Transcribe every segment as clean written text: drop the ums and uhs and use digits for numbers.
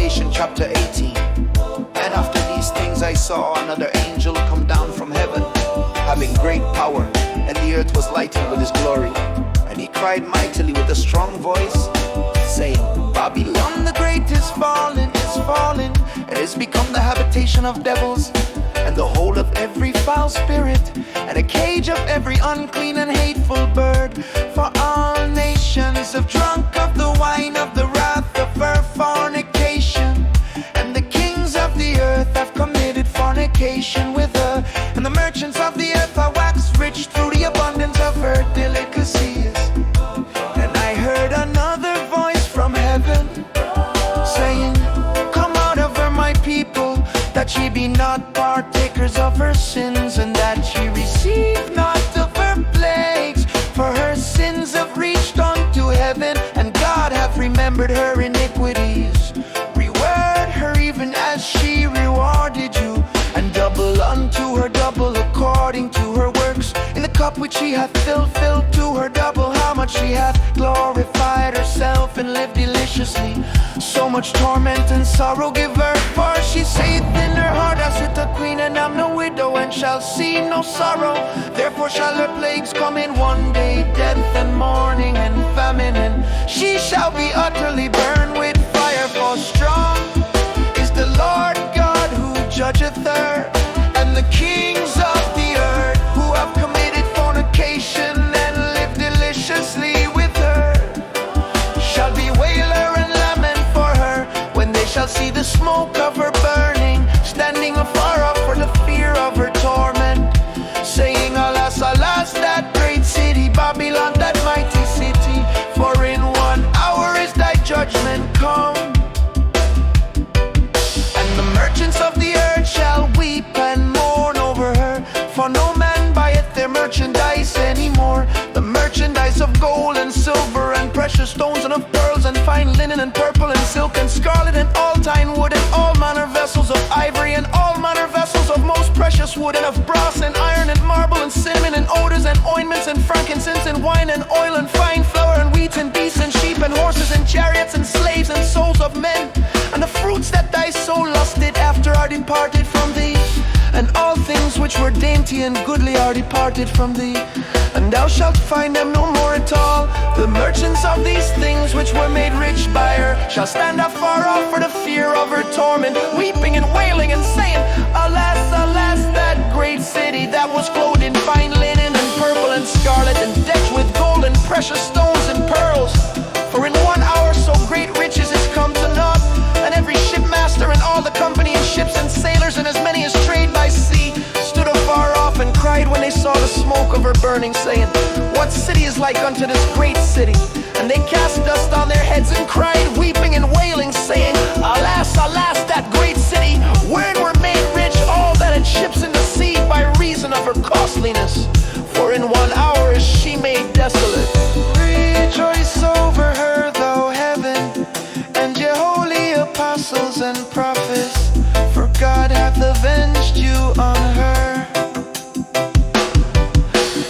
Revelation chapter 18. And after these things I saw another angel come down from heaven, having great power, and the earth was lightened with his glory. And he cried mightily with a strong voice, saying, Babylon the great is fallen, and is become the habitation of devils, and the hold of every foul spirit, and a cage of every unclean and hateful bird. For all nations have drunk of the wine of the wrath of her fornication, and the kings of the earth have committed fornication with her, and the merchants of the earth are waxed rich through the abundance of her delicacies. And I heard another voice from heaven, saying, Come out of her, my people, that ye be not partakers of her sins, and that ye receive not of her plagues. For her sins have reached unto heaven, and God hath remembered her iniquities. Reward her even as she rewarded you, and double unto her double according to her works. In the cup which she hath filled, fill to her double. How much she hath glorified herself and lived deliciously. So much torment and sorrow give her, for she saith in her heart, I sit a queen and am no widow, and shall see no sorrow. Therefore shall her plagues come in one day, death and mourning and famine, and she shall be utterly burned with fire. For strong is the Lord God who judgeth her, and the kings of the earth who have committed fornication and lived deliciously with her shall bewail her and lament for her, when they shall see the smoke of her burning, standing afar off for the fear of her torment, saying, Alas, alas, that great city, Babylon, that mighty city, for in 1 hour is thy judgment come. And the merchants of the earth shall weep and mourn over her, for no man buyeth their merchandise anymore. The merchandise of gold and silver and precious stones, and of pearls and fine linen and purple and silk and scarlet and all tine wood, and all manner vessels of ivory, and all manner vessels of most precious wood, and of brass and iron and marble and cinnamon and odors and ointments and frankincense and wine and oil and fine flour and wheat and beasts and sheep and horses and chariots and slaves and souls of men. And the fruits that thy soul lusted after are departed from thee, and all things which were dainty and goodly are departed from thee, and thou shalt find them no more at all. The merchants of these things which were made rich by her shall stand afar off for the fear of her torment, weeping and wailing and saying, Alas, alas, that great city, that was clothed in fine linen and purple and scarlet, and decked with gold and precious stones and pearls. For in 1 hour so great riches is come to naught, and every shipmaster and all the company and ships and sailors and as many as trade by sea stood afar off and cried when they saw the smoke of her burning, saying, What city is like unto this great city? And they cast dust on their heads and cried, weeping and wailing, saying, Alas, alas, that great city, wherein were made rich all that had ships in the sea by reason of her costliness. For in 1 hour is she made desolate. Rejoice over her, thou heaven, and your holy apostles and prophets, for God hath avenged you on her.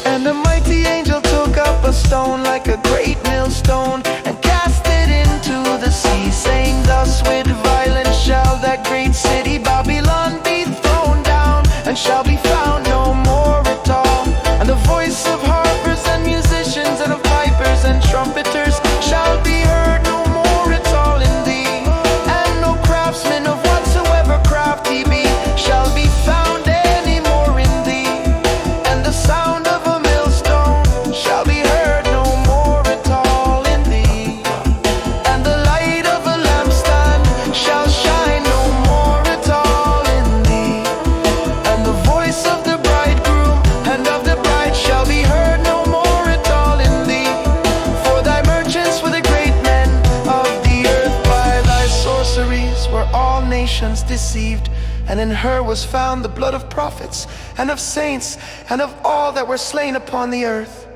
And the mighty angel took up a stone like a great millstone, and cast it into the sea, saying, Thus with violence shall that great city Babylon be thrown down, and shall be found no more at all. And the voice of harpers and musicians, and of pipers and trumpeters shall be heard no more at all in thee, and no craftsman of whatsoever craft he be shall be found any more in thee, and the sound of a millstone shall be heard no more at all in thee, and the light of a lampstand shall shine no more at all in thee, and the voice of the bridegroom and of the bride shall be heard no more at all in thee. For thy merchants were the great men of the earth, by thy sorceries were all nations deceived, and in her was found the blood of prophets and of saints and of all that were slain upon the earth,